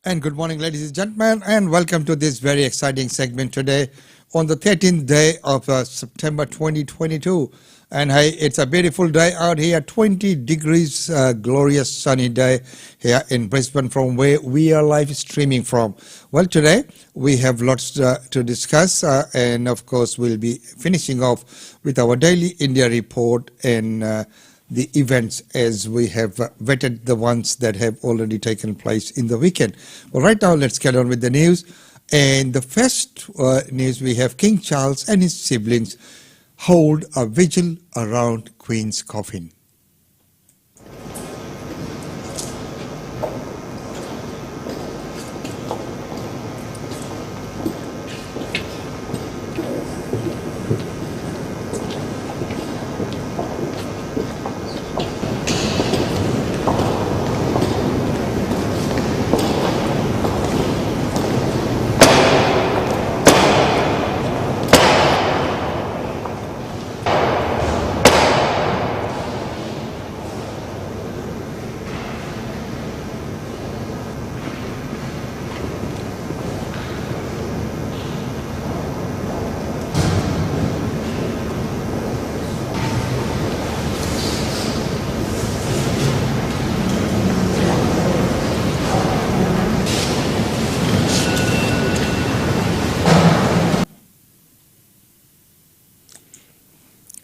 And good morning, ladies and gentlemen, and welcome to this very exciting segment today on the 13th day of September 2022. And hey, it's a beautiful day out here, 20 degrees, glorious sunny day here in Brisbane from where we are live streaming from. Well, today we have lots to discuss, and of course we'll be finishing off with our daily India report and the events as we have vetted the ones that have already taken place in the weekend. Well, right now, let's get on with the news. And the first news, we have King Charles and his siblings hold a vigil around Queen's coffin.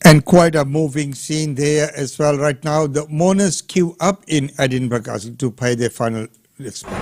And quite a moving scene there as well. Right now, the mourners queue up in Edinburgh Castle to pay their final respects.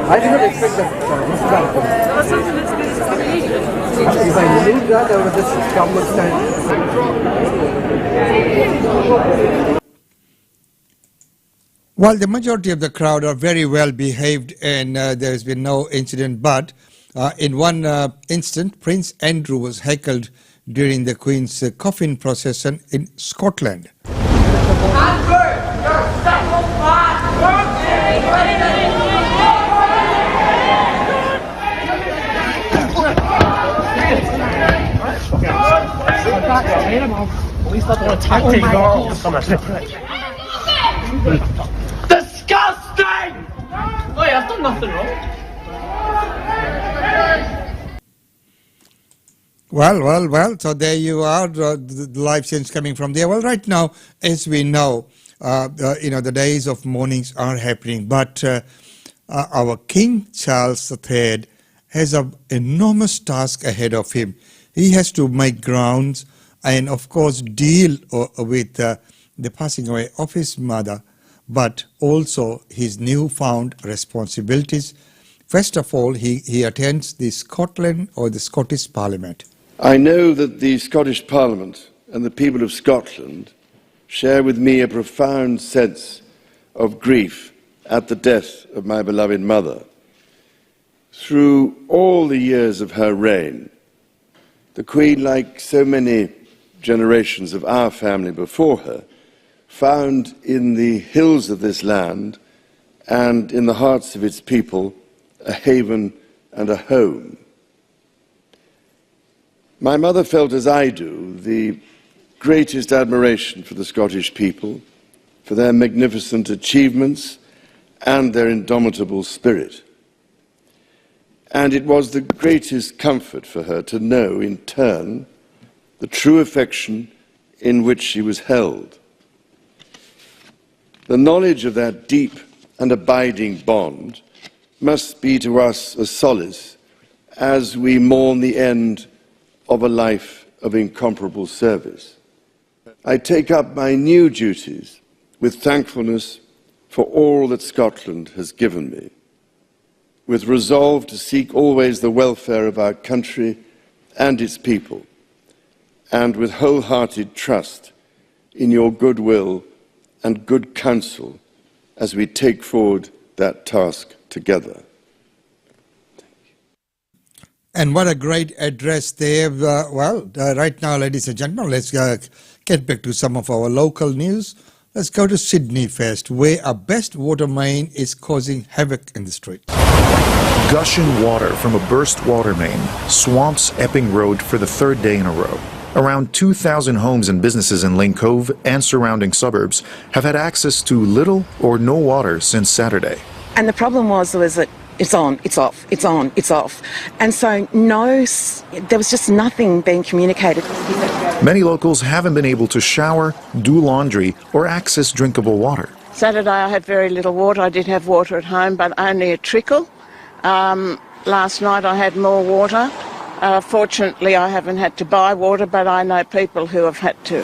I did not expect that this is happening. If I knew that, I would just come and stand. While the majority of the crowd are very well behaved and there has been no incident, but in one instant, Prince Andrew was heckled during the Queen's coffin procession in Scotland. Andrew, you're simple disgusting! Oh, yeah, I've done nothing wrong. Well, so there you are, the live scenes coming from there. Well, right now, as we know, the days of mournings are happening, but our King Charles III has an enormous task ahead of him. He has to make grounds and, of course, deal with the passing away of his mother, but also his newfound responsibilities. First of all, he attends the Scotland or the Scottish Parliament. I know that the Scottish Parliament and the people of Scotland share with me a profound sense of grief at the death of my beloved mother. Through all the years of her reign, the Queen, like so many generations of our family before her, found in the hills of this land and in the hearts of its people a haven and a home. My mother felt, as I do, the greatest admiration for the Scottish people, for their magnificent achievements and their indomitable spirit. And it was the greatest comfort for her to know, in turn, the true affection in which she was held. The knowledge of that deep and abiding bond must be to us a solace as we mourn the end of a life of incomparable service. I take up my new duties with thankfulness for all that Scotland has given me, with resolve to seek always the welfare of our country and its people, and with wholehearted trust in your goodwill and good counsel as we take forward that task together. And what a great address there. Right now, ladies and gentlemen, let's get back to some of our local news. Let's go to Sydney first, where a best water main is causing havoc in the street. Gushing water from a burst water main swamps Epping Road for the third day in a row. Around 2,000 homes and businesses in Lane Cove and surrounding suburbs have had access to little or no water since Saturday. And the problem was that it's on, it's off, it's on, it's off. And so there was just nothing being communicated. Many locals haven't been able to shower, do laundry, or access drinkable water. Saturday I had very little water. I did have water at home, but only a trickle. Last night I had more water. Fortunately, I haven't had to buy water, but I know people who have had to.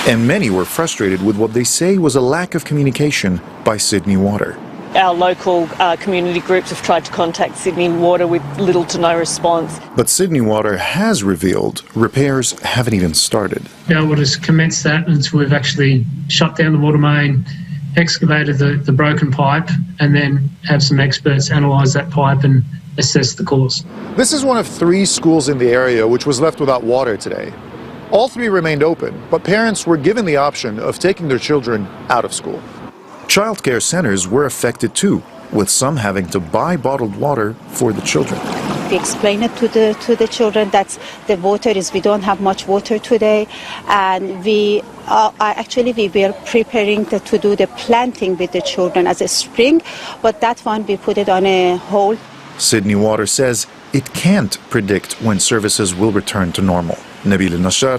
And many were frustrated with what they say was a lack of communication by Sydney Water. Our local community groups have tried to contact Sydney Water with little to no response. But Sydney Water has revealed repairs haven't even started. Our water's commenced that, and we've actually shut down the water main, excavated the broken pipe, and then have some experts analyse that pipe and assess the cause. This is one of 3 schools in the area which was left without water today. All 3 remained open, but parents were given the option of taking their children out of school. Childcare centres were affected too, with some having to buy bottled water for the children. We explain it to the children that the water is, we don't have much water today, and we were preparing to do the planting with the children as a spring, but that one we put it on a hold. Sydney Water says it can't predict when services will return to normal. Nabil Nashar,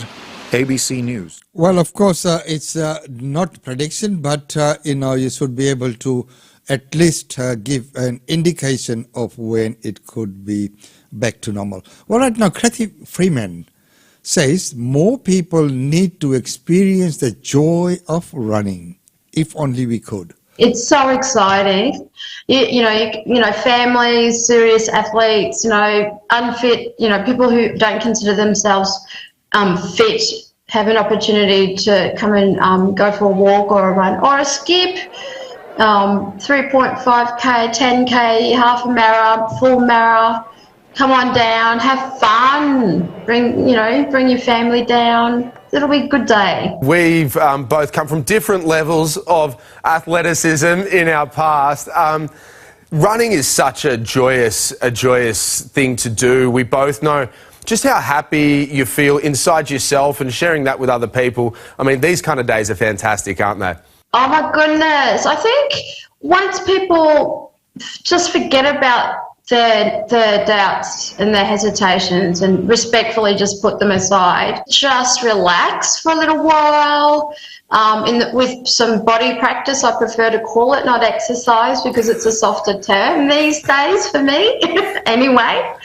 ABC News. Well, of course, it's not prediction, but, you should be able to at least give an indication of when it could be back to normal. Well, right now, Kathy Freeman says more people need to experience the joy of running, if only we could. It's so exciting. You know, families, serious athletes, unfit, people who don't consider themselves fit have an opportunity to come and go for a walk or a run or a skip, 3.5k, 10k, half a marathon, full marathon. Come on down, have fun, bring your family down. It'll be a good day. We've both come from different levels of athleticism in our past. Running is such a joyous thing to do. We both know just how happy you feel inside yourself, and sharing that with other people. I mean, these kind of days are fantastic, aren't they? Oh my goodness. I think once people just forget about their doubts and their hesitations and respectfully just put them aside, just relax for a little while. With some body practice, I prefer to call it, not exercise, because it's a softer term these days for me anyway.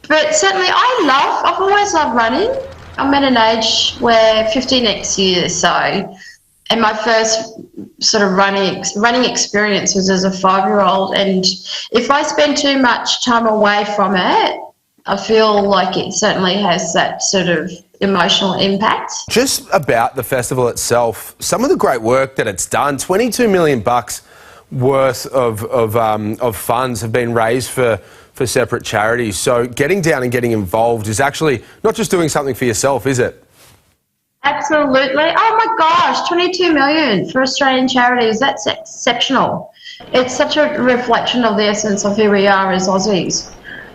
But certainly I've always loved running. I'm at an age where 50 next year, and my first sort of running experience was as a 5-year-old, and if I spend too much time away from it, I feel like it certainly has that sort of emotional impact. Just about the festival itself, some of the great work that it's done, $22 million worth of funds have been raised for separate charities. So getting down and getting involved is actually not just doing something for yourself, is it? Absolutely. Oh my gosh, 22 million for Australian charities. That's exceptional. It's such a reflection of the essence of who we are as Aussies.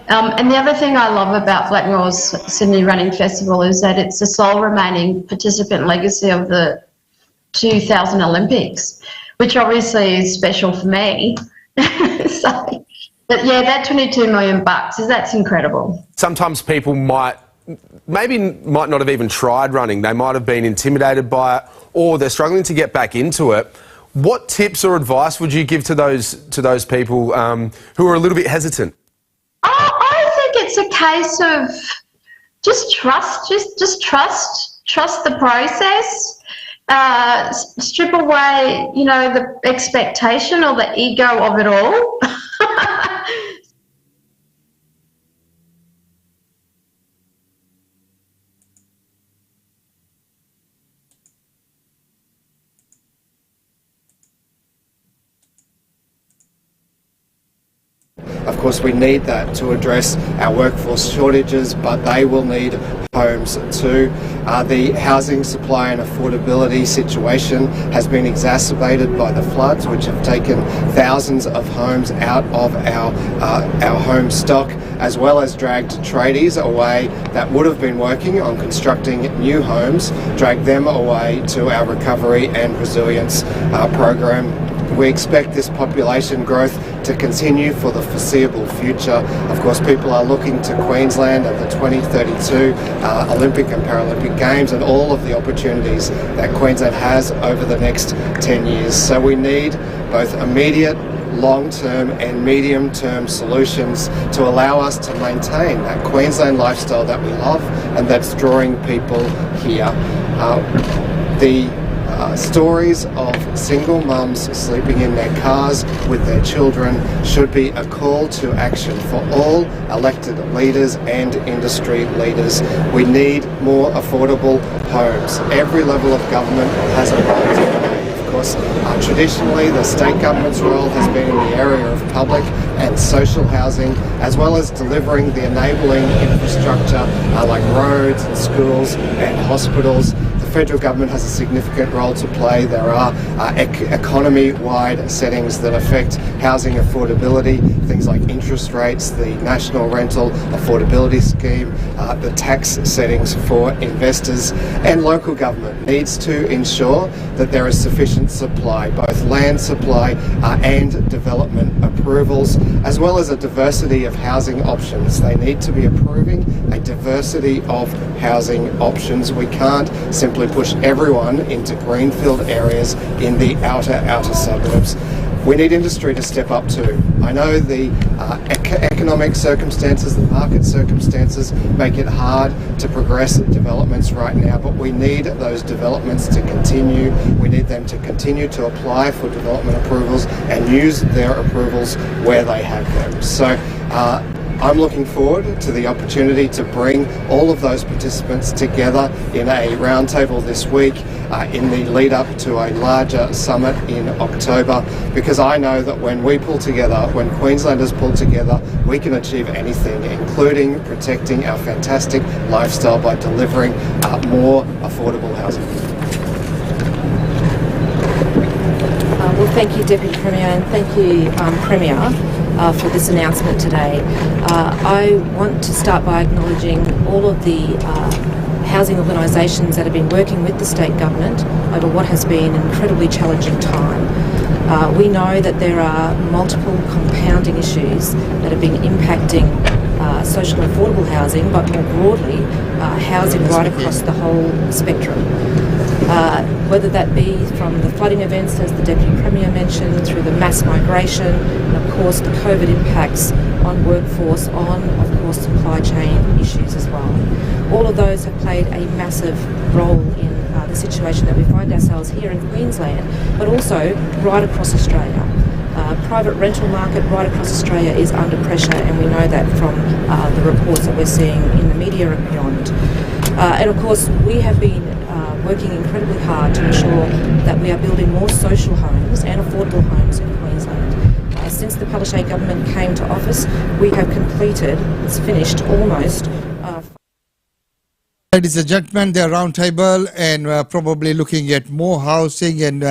And the other thing I love about Blackmores Sydney Running Festival is that it's the sole remaining participant legacy of the 2000 Olympics, which obviously is special for me. But yeah, that $22 million, that's incredible. Sometimes people might not have even tried running. They might have been intimidated by it, or they're struggling to get back into it. What tips or advice would you give to those people who are a little bit hesitant? I think it's a case of just trust the process. Strip away, the expectation or the ego of it all. Of course, we need that to address our workforce shortages, but they will need homes too. The housing supply and affordability situation has been exacerbated by the floods, which have taken thousands of homes out of our home stock, as well as dragged tradies away that would have been working on constructing new homes, dragged them away to our recovery and resilience program. We expect this population growth to continue for the foreseeable future. Of course, people are looking to Queensland and the 2032 Olympic and Paralympic Games and all of the opportunities that Queensland has over the next 10 years. So we need both immediate, long-term and medium-term solutions to allow us to maintain that Queensland lifestyle that we love and that's drawing people here. Stories of single mums sleeping in their cars with their children should be a call to action for all elected leaders and industry leaders. We need more affordable homes. Every level of government has a role to play. Of course, traditionally the state government's role has been in the area of public and social housing, as well as delivering the enabling infrastructure like roads and schools and hospitals. The federal government has a significant role to play. There are economy-wide settings that affect housing affordability, things like interest rates, the National Rental Affordability Scheme, the tax settings for investors, and local government needs to ensure that there is sufficient supply, both land supply and development approvals, as well as a diversity of housing options. They need to be approving a diversity of housing options. We can't simply push everyone into greenfield areas in the outer suburbs. We need industry to step up too. I know the economic circumstances, the market circumstances make it hard to progress developments right now, but we need those developments to continue. We need them to continue to apply for development approvals and use their approvals where they have them. So I'm looking forward to the opportunity to bring all of those participants together in a roundtable this week in the lead up to a larger summit in October, because I know that when we pull together, when Queenslanders pull together, we can achieve anything, including protecting our fantastic lifestyle by delivering more affordable housing. Well, thank you, Deputy Premier, and thank you, Premier, for this announcement today. I want to start by acknowledging all of the housing organisations that have been working with the state government over what has been an incredibly challenging time. We know that there are multiple compounding issues that have been impacting social and affordable housing, but more broadly, housing right across the whole spectrum. Whether that be from the flooding events, as the Deputy Premier mentioned, through the mass migration, and of course the COVID impacts on workforce, on of course supply chain issues as well. All of those have played a massive role in the situation that we find ourselves here in Queensland, but also right across Australia. Private rental market right across Australia is under pressure, and we know that from the reports that we're seeing in the media and beyond. And of course we have been working incredibly hard to ensure that we are building more social homes and affordable homes in Queensland. Since the Palaszczuk government came to office, we have finished almost. Ladies and gentlemen, the round table and probably looking at more housing and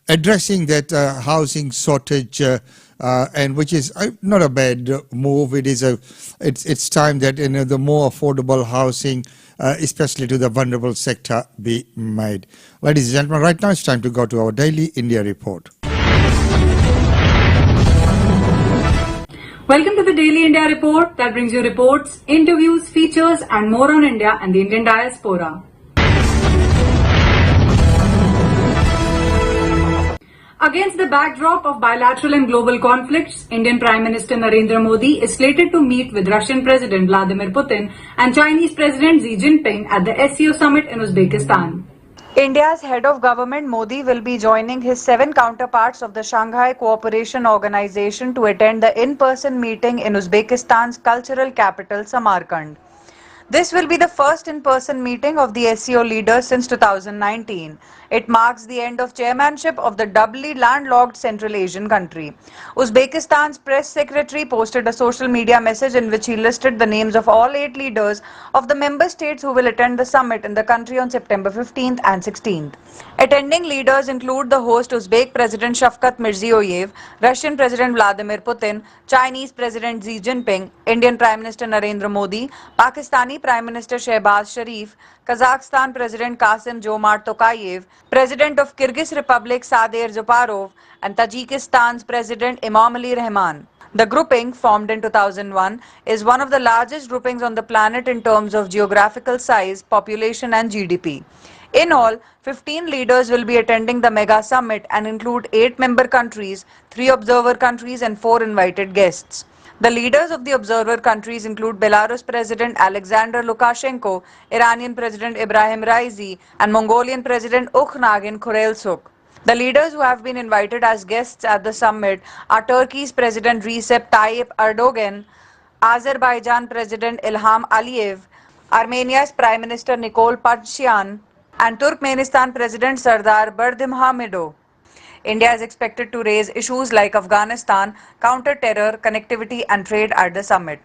addressing that housing shortage, and which is not a bad move. It's time that the more affordable housing, especially to the vulnerable sector, be made. Ladies and gentlemen, right now it's time to go to our daily India report. Welcome to the Daily India Report that brings you reports, interviews, features and more on India and the Indian diaspora. Against the backdrop of bilateral and global conflicts, Indian Prime Minister Narendra Modi is slated to meet with Russian President Vladimir Putin and Chinese President Xi Jinping at the SCO summit in Uzbekistan. India's head of government Modi will be joining his 7 counterparts of the Shanghai Cooperation Organization to attend the in-person meeting in Uzbekistan's cultural capital Samarkand. This will be the first in-person meeting of the SCO leaders since 2019. It marks the end of chairmanship of the doubly landlocked Central Asian country. Uzbekistan's press secretary posted a social media message in which he listed the names of all 8 leaders of the member states who will attend the summit in the country on September 15th and 16th. Attending leaders include the host Uzbek President Shavkat Mirziyoyev, Russian President Vladimir Putin, Chinese President Xi Jinping, Indian Prime Minister Narendra Modi, Pakistani Prime Minister Shehbaz Sharif, Kazakhstan President Kasim Jomart Tokayev, President of Kyrgyz Republic Sadir Japarov, and Tajikistan's President Emomali Rahman. The grouping, formed in 2001, is one of the largest groupings on the planet in terms of geographical size, population and GDP. In all, 15 leaders will be attending the mega summit and include 8 member countries, 3 observer countries and 4 invited guests. The leaders of the observer countries include Belarus President Alexander Lukashenko, Iranian President Ibrahim Raisi, and Mongolian President Ukhnagin Khurelsukh. The leaders who have been invited as guests at the summit are Turkey's President Recep Tayyip Erdogan, Azerbaijan President Ilham Aliyev, Armenia's Prime Minister Nikol Pashinyan, and Turkmenistan President Sardar Berdimuhamedow. India is expected to raise issues like Afghanistan, counter-terror, connectivity and trade at the summit.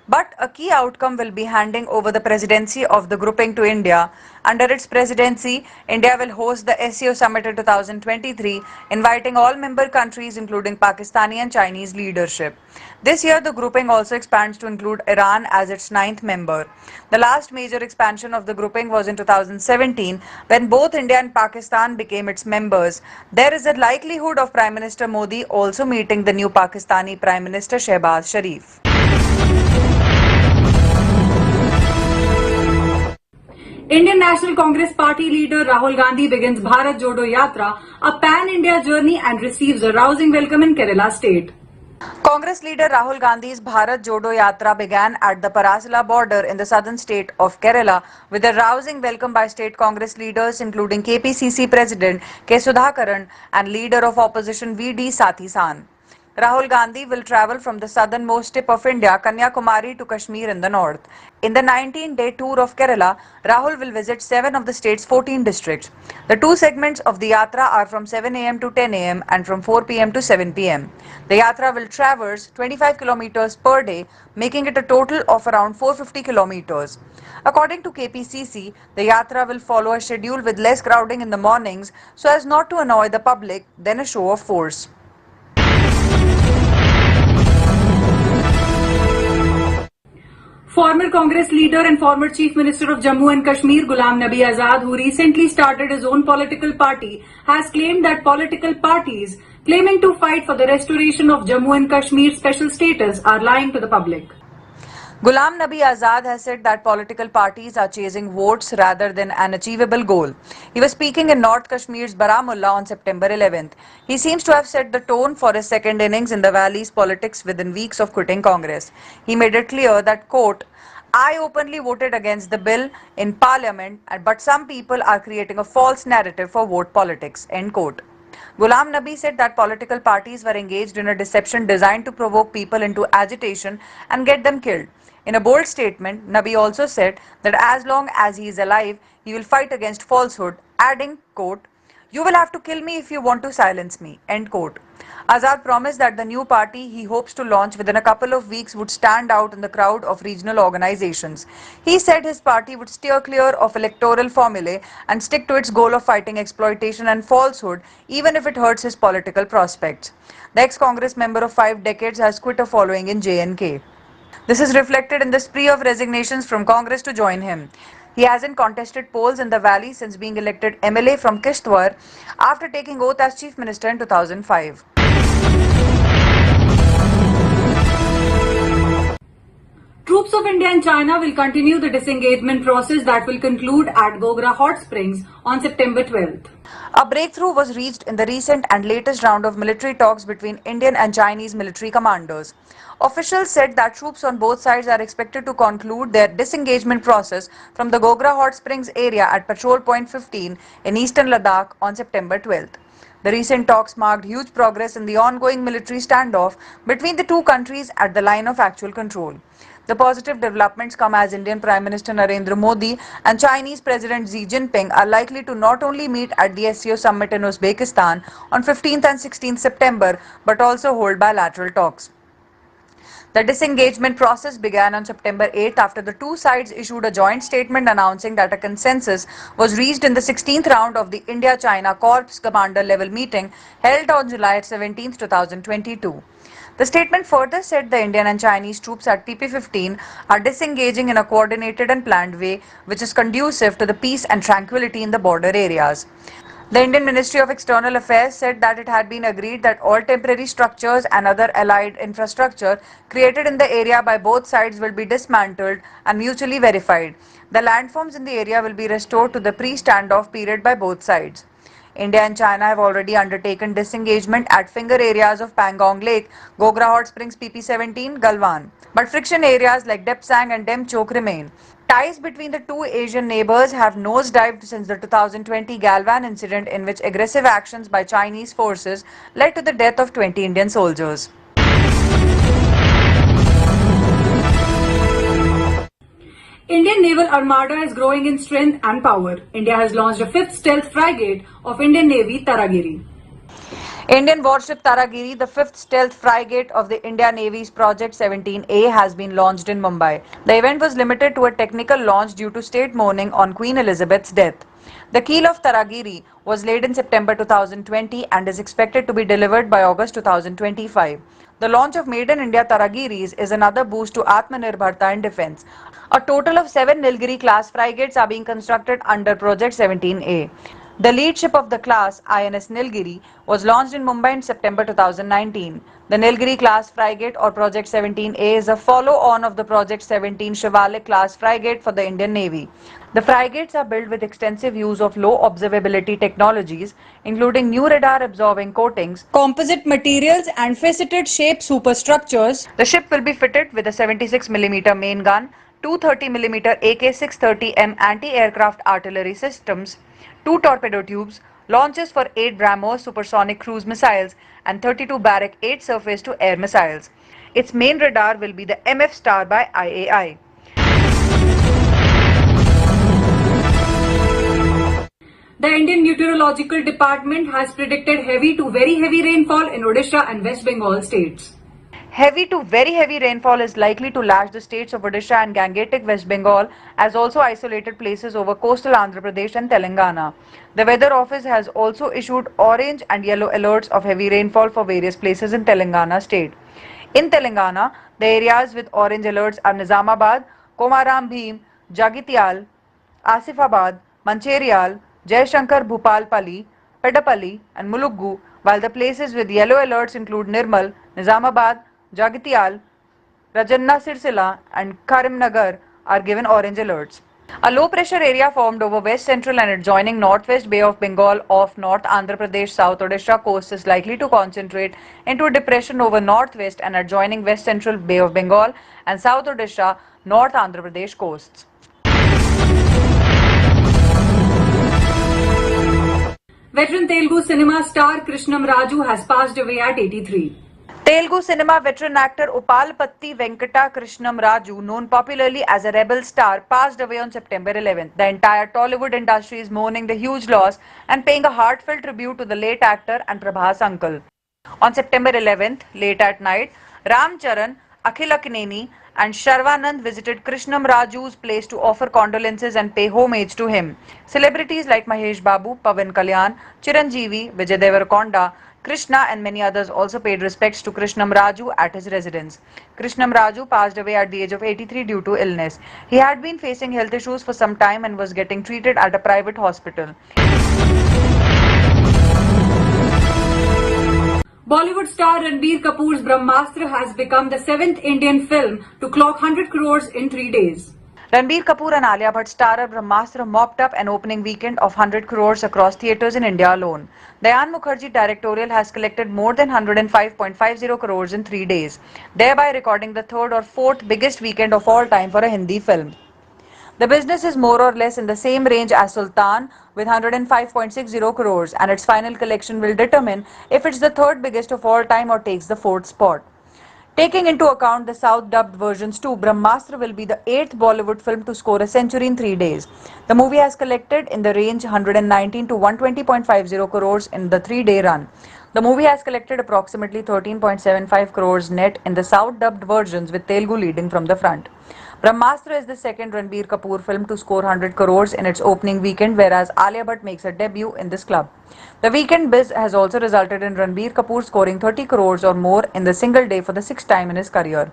But a key outcome will be handing over the presidency of the grouping to India. Under its presidency, India will host the SCO summit in 2023, inviting all member countries including Pakistani and Chinese leadership. This year, the grouping also expands to include Iran as its 9th member. The last major expansion of the grouping was in 2017, when both India and Pakistan became its members. There is a likelihood of Prime Minister Modi also meeting the new Pakistani Prime Minister Shehbaz Sharif. Indian National Congress Party leader Rahul Gandhi begins Bharat Jodo Yatra, a pan-India journey, and receives a rousing welcome in Kerala state. Congress leader Rahul Gandhi's Bharat Jodo Yatra began at the Parasala border in the southern state of Kerala with a rousing welcome by state Congress leaders including KPCC President K. Sudhakaran and leader of opposition V.D. Sathisan. Rahul Gandhi will travel from the southernmost tip of India, Kanyakumari, to Kashmir in the north. In the 19-day tour of Kerala, Rahul will visit 7 of the state's 14 districts. The 2 segments of the Yatra are from 7 am to 10 am and from 4 pm to 7 pm. The Yatra will traverse 25 kilometers per day, making it a total of around 450 kilometers. According to KPCC, the Yatra will follow a schedule with less crowding in the mornings so as not to annoy the public, then a show of force. Former Congress leader and former Chief Minister of Jammu and Kashmir, Ghulam Nabi Azad, who recently started his own political party, has claimed that political parties claiming to fight for the restoration of Jammu and Kashmir's special status are lying to the public. Ghulam Nabi Azad has said that political parties are chasing votes rather than an achievable goal. He was speaking in North Kashmir's Baramulla on September 11th. He seems to have set the tone for his second innings in the valley's politics within weeks of quitting Congress. He made it clear that, quote, I openly voted against the bill in Parliament, but some people are creating a false narrative for vote politics, end quote. Ghulam Nabi said that political parties were engaged in a deception designed to provoke people into agitation and get them killed. In a bold statement, Nabi also said that as long as he is alive, he will fight against falsehood, adding, quote, you will have to kill me if you want to silence me, end quote. Azad promised that the new party he hopes to launch within a couple of weeks would stand out in the crowd of regional organizations. He said his party would steer clear of electoral formulae and stick to its goal of fighting exploitation and falsehood, even if it hurts his political prospects. The ex-Congress member of 5 decades has quit a following in J&K. This is reflected in the spree of resignations from Congress to join him. He hasn't contested polls in the valley since being elected MLA from Kishtwar after taking oath as Chief Minister in 2005. Troops of India and China will continue the disengagement process that will conclude at Gogra Hot Springs on September 12th. A breakthrough was reached in the recent and latest round of military talks between Indian and Chinese military commanders. Officials said that troops on both sides are expected to conclude their disengagement process from the Gogra Hot Springs area at Patrol Point 15 in eastern Ladakh on September 12th. The recent talks marked huge progress in the ongoing military standoff between the two countries at the line of actual control. The positive developments come as Indian Prime Minister Narendra Modi and Chinese President Xi Jinping are likely to not only meet at the SCO summit in Uzbekistan on 15th and 16th September, but also hold bilateral talks. The disengagement process began on September 8 after the two sides issued a joint statement announcing that a consensus was reached in the 16th round of the India-China Corps Commander level meeting held on July 17, 2022. The statement further said the Indian and Chinese troops at PP-15 are disengaging in a coordinated and planned way which is conducive to the peace and tranquility in the border areas. The Indian Ministry of External Affairs said that it had been agreed that all temporary structures and other allied infrastructure created in the area by both sides will be dismantled and mutually verified. The landforms in the area will be restored to the pre-standoff period by both sides. India and China have already undertaken disengagement at finger areas of Pangong Lake, Gogra Hot Springs PP-17, Galwan. But friction areas like Depsang and Demchok remain. Ties between the two Asian neighbors have nosedived since the 2020 Galwan incident in which aggressive actions by Chinese forces led to the death of 20 Indian soldiers. Indian Naval Armada is growing in strength and power. India has launched a 5th stealth frigate of Indian Navy, Taragiri. Indian warship Taragiri, the 5th stealth frigate of the India Navy's Project 17A, has been launched in Mumbai. The event was limited to a technical launch due to state mourning on Queen Elizabeth's death. The keel of Taragiri was laid in September 2020 and is expected to be delivered by August 2025. The launch of Made in India Taragiris is another boost to Atmanirbharta in defence. A total of 7 Nilgiri class frigates are being constructed under Project 17A. The lead ship of the class, INS Nilgiri, was launched in Mumbai in September 2019. The Nilgiri class frigate or Project 17A is a follow-on of the Project 17 Shivalik class frigate for the Indian Navy. The frigates are built with extensive use of low observability technologies, including new radar-absorbing coatings, composite materials and faceted shape superstructures. The ship will be fitted with a 76mm main gun, 230mm AK-630M anti-aircraft artillery systems, 2 torpedo tubes, launches for 8 BrahMos supersonic cruise missiles and 32 Barrack 8 surface-to-air missiles. Its main radar will be the MF Star by IAI. The Indian Meteorological Department has predicted heavy to very heavy rainfall in Odisha and West Bengal states. Heavy to very heavy rainfall is likely to lash the states of Odisha and Gangetic West Bengal, as also isolated places over coastal Andhra Pradesh and Telangana. The Weather Office has also issued orange and yellow alerts of heavy rainfall for various places in Telangana state. In Telangana, the areas with orange alerts are Nizamabad, Komaram Bhim, Jagitial, Asifabad, Mancherial, Jaishankar Bhupalpalli, Pedapalli and Muluggu, while the places with yellow alerts include Nirmal, Nizamabad, Jagitial, Rajanna Sirsila and Karimnagar are given orange alerts. A low pressure area formed over west central and adjoining northwest Bay of Bengal off North Andhra Pradesh South Odisha coast is likely to concentrate into a depression over northwest and adjoining west central Bay of Bengal and South Odisha North Andhra Pradesh coasts. Veteran Telugu cinema star Krishnam Raju has passed away at 83. Telugu cinema veteran actor Upalpatti Venkata Krishnam Raju, known popularly as a rebel star, passed away on September 11th. The entire Tollywood industry is mourning the huge loss and paying a heartfelt tribute to the late actor and Prabhas uncle. On September 11th, late at night, Ram Charan, Akhil Akkineni and Sharvanand visited Krishnam Raju's place to offer condolences and pay homage to him. Celebrities like Mahesh Babu, Pawan Kalyan, Chiranjeevi, Vijay Deverakonda, Krishna and many others also paid respects to Krishnam Raju at his residence. Krishnam Raju passed away at the age of 83 due to illness. He had been facing health issues for some time and was getting treated at a private hospital. Bollywood star Ranbir Kapoor's Brahmastra has become the 7th Indian film to clock 100 crores in 3 days. Ranbir Kapoor and Alia Bhatt starrer Brahmastra mopped up an opening weekend of 100 crores across theatres in India alone. Dayan Mukherjee directorial has collected more than 105.50 crores in 3 days, thereby recording the 3rd or 4th biggest weekend of all time for a Hindi film. The business is more or less in the same range as Sultan with 105.60 crores, and its final collection will determine if it's the 3rd biggest of all time or takes the 4th spot. Taking into account the South-dubbed versions too, Brahmastra will be the 8th Bollywood film to score a century in 3 days. The movie has collected in the range 119 to 120.50 crores in the 3-day run. The movie has collected approximately 13.75 crores net in the South-dubbed versions, with Telugu leading from the front. Brahmastra is the second Ranbir Kapoor film to score 100 crores in its opening weekend, whereas Alia Bhatt makes her debut in this club. The weekend biz has also resulted in Ranbir Kapoor scoring 30 crores or more in the single day for the 6th time in his career.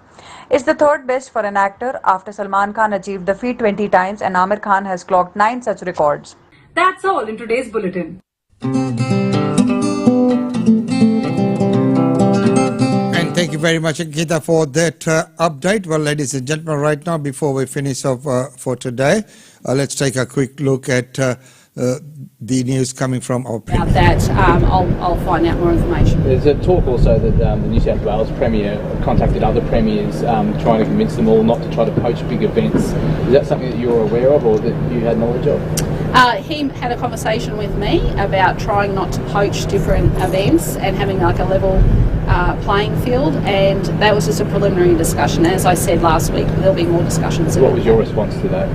It's the third best for an actor after Salman Khan achieved the feat 20 times and Amir Khan has clocked 9 such records. That's all in today's bulletin. Thank you very much, Ankita, for that update. Well, ladies and gentlemen, right now, before we finish off for today, let's take a quick look at the news coming from our Premier. About that, I'll find out more information. There's a talk also that the New South Wales Premier contacted other premiers trying to convince them all not to try to poach big events. Is that something that you're aware of or that you had knowledge of? He had a conversation with me about trying not to poach different events and having like a level playing field, and that was just a preliminary discussion. As I said last week, there'll be more discussions. What was your response to that?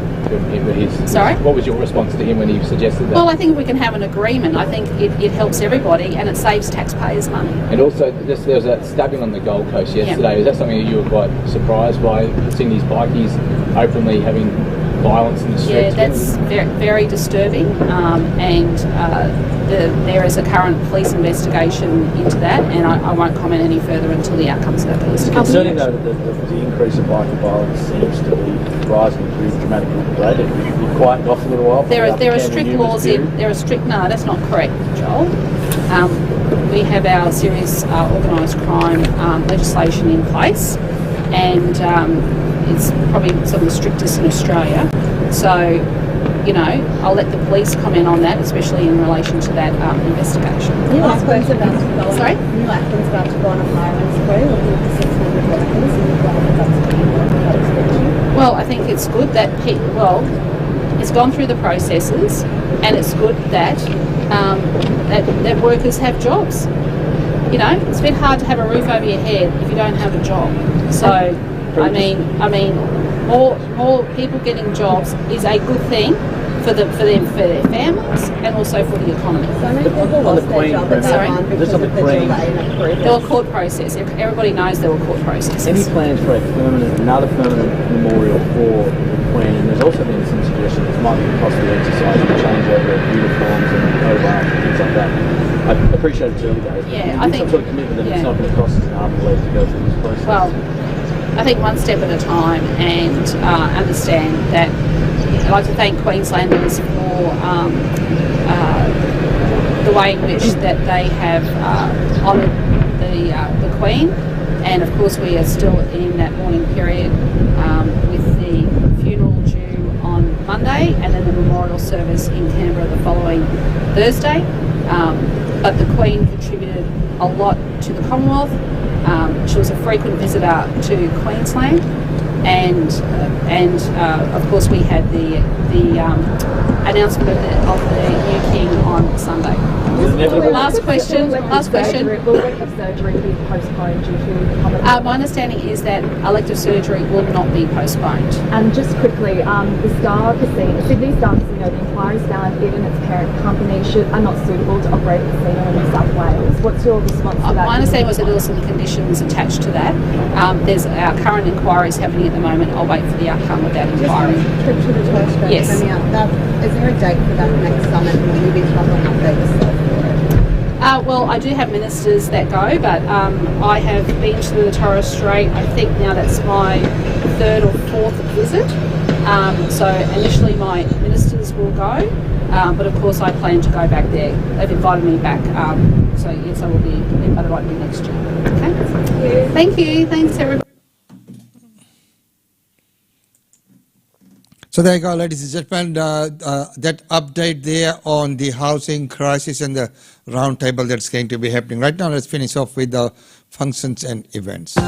Sorry? What was your response to him when he suggested that? Well, I think we can have an agreement. I think it helps everybody and it saves taxpayers money. And also, there was that stabbing on the Gold Coast yesterday. Is that something that you were quite surprised by, seeing these bikies openly having violence in the streets? Yeah, that's very disturbing, and there is a current police investigation into that, and I won't comment any further until the outcomes of that police investigation. Concerning though the increase of biker violence seems to be rising pretty dramatically lately. You've quietened off a little while. There are strict laws in. No, that's not correct, Joel. We have our serious organised crime legislation in place, and it's probably some of the strictest in Australia. So, I'll let the police comment on that, especially in relation to that investigation. New Auckland's about to go. Sorry? New Auckland's about to go on a hiring spree looking for 600 workers, and you've got Well, I think it's good that it's gone through the processes, and it's good that that workers have jobs. It's a bit hard to have a roof over your head if you don't have a job. So, I mean, more people getting jobs is a good thing for their families and also for the economy. So many people lost their job, but Sorry? There were court process. Everybody knows there were court processes. Any plans for another permanent memorial for the Queen? And there's also been some suggestions it might be a costly exercise to change over uniforms and overalls and things like that. I appreciate it's early days. Yeah, I think some sort of commitment that it's not going to cost us an arm and leg to go through this process. Well, I think one step at a time, and understand that. I'd like to thank Queenslanders for the way in which that they have honoured the Queen, and of course we are still in that mourning period with the funeral due on Monday and then the memorial service in Canberra the following Thursday. But the Queen contributed a lot to the Commonwealth. She was a frequent visitor to Queensland, and of course we had the announcement of the new king on Sunday. Last question. Will elective surgery be postponed due to my understanding is that elective surgery will not be postponed. And just quickly, the Star Casino, Sydney Star Casino, the inquiry's found it and its parent company are not suitable to operate a casino in New South Wales. What's your response to that? My understanding was that there were some conditions attached to that. There's our current inquiries happening at the moment. I'll wait for the outcome of that inquiry. Trip to the Torres Strait. Yes. Is there a date for that next summit? Will you be travelling up there? Well, I do have ministers that go, but I have been to the Torres Strait. I think now that's my third or fourth visit. So initially my ministers will go, but of course I plan to go back there. They've invited me back, so yes, I will be, but it won't be next year. Okay. Thank you. Thanks, everybody. So there you go, ladies and gentlemen, that update there on the housing crisis and the roundtable that's going to be happening. Right now, let's finish off with the functions and events.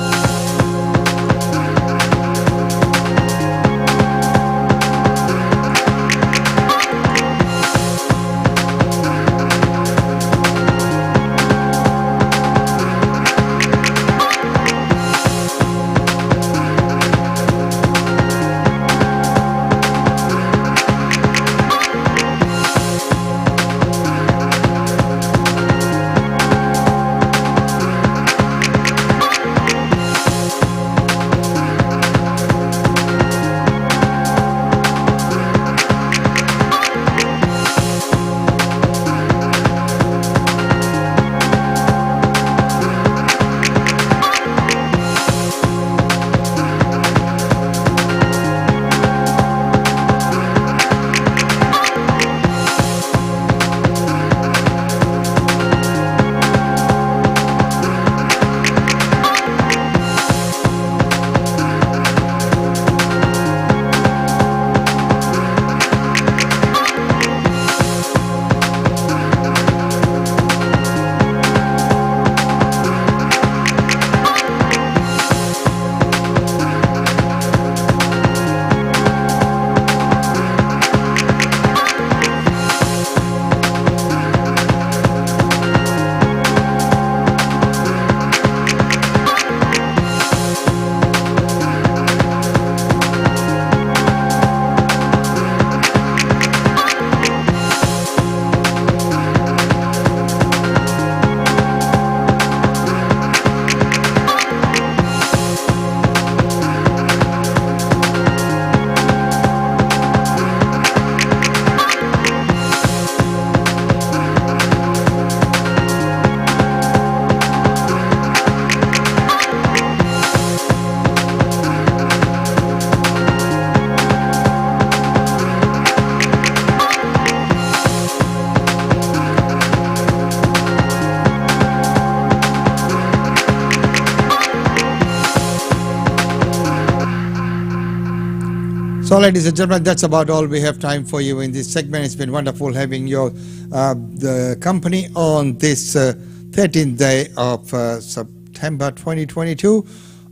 So, ladies and gentlemen, that's about all we have time for you in this segment. It's been wonderful having your the company on this 13th day of September 2022,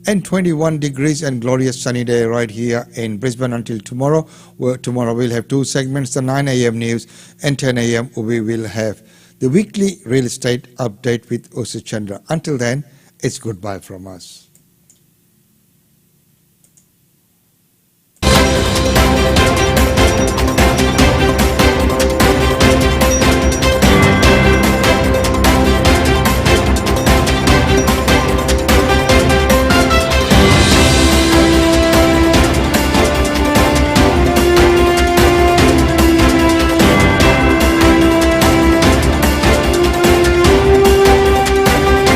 and 21 degrees and glorious sunny day right here in Brisbane until tomorrow. Tomorrow we'll have two segments, the 9 a.m. news, and 10 a.m. we will have the weekly real estate update with Usu Chandra. Until then, it's goodbye from us.